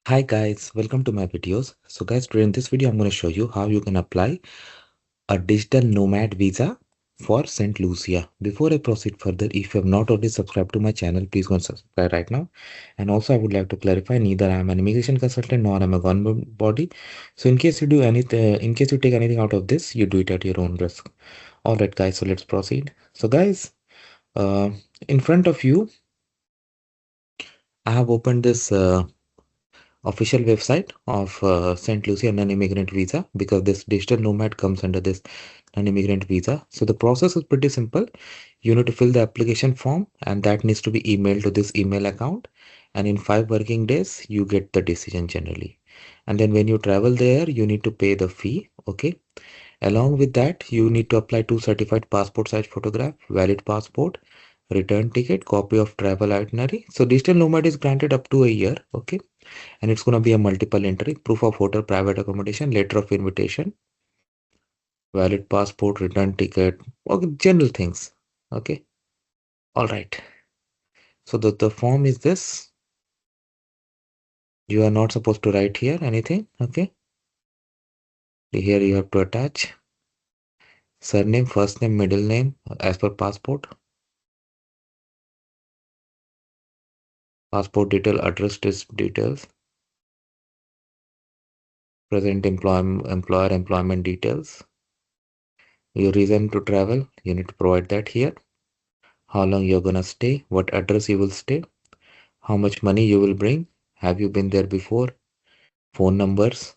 Hi guys, welcome to my videos. So guys, today in this video I'm going to show you how you can apply a digital nomad visa for St. Lucia. Before I proceed further, if you have not already subscribed to my channel, please go and subscribe right now. And also I would like to clarify, neither I am an immigration consultant nor I'm a government body. So in case you do anything, in case you take anything out of this, you do it at your own risk. Alright guys, so let's proceed. So guys, uh, in front of you, I have opened this official website of St. Lucia non-immigrant visa, because this digital nomad comes under this non-immigrant visa. So the process is pretty simple. You need to fill the application form and that needs to be emailed to this email account. And in 5 working days, you get the decision generally. And then when you travel there, you need to pay the fee. Okay. Along with that, you need to apply 2 certified passport size photograph, valid passport, return ticket, copy of travel itinerary. So digital nomad is granted up to a year. Okay, and it's going to be a multiple entry: proof of hotel, private accommodation, letter of invitation, valid passport, return ticket, okay, general things. Okay, all right. So the form is this. You are not supposed to write here anything. Okay, here you have to attach surname, first name, middle name as per passport, passport detail, address details, present employer employment details, your reason to travel, you need to provide that here, how long you're gonna stay, what address you will stay, how much money you will bring, have you been there before, phone numbers,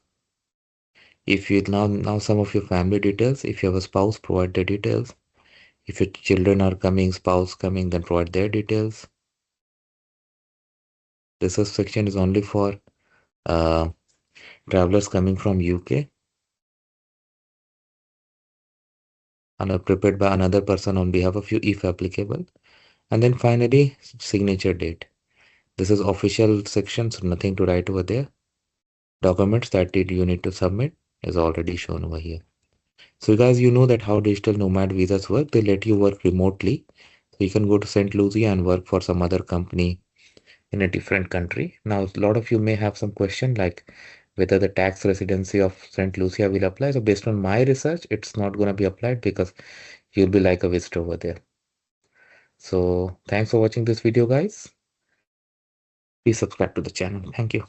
if you now some of your family details. If you have a spouse, provide the details. If your children are coming, spouse coming, then provide their details. This section is only for uh, travelers coming from UK and are prepared by another person on behalf of you if applicable. And then finally, signature date. This is official section, so nothing to write over there. Documents that you need to submit is already shown over here. So guys, you know that how digital nomad visas work. They let you work remotely. So you can go to St. Lucia and work for some other company in a different country. Now, a lot of you may have some question like whether the tax residency of St. Lucia will apply. So based on my research, it's not going to be applied because you'll be like a visitor over there. So thanks for watching this video, guys. Please subscribe to the channel. Thank you.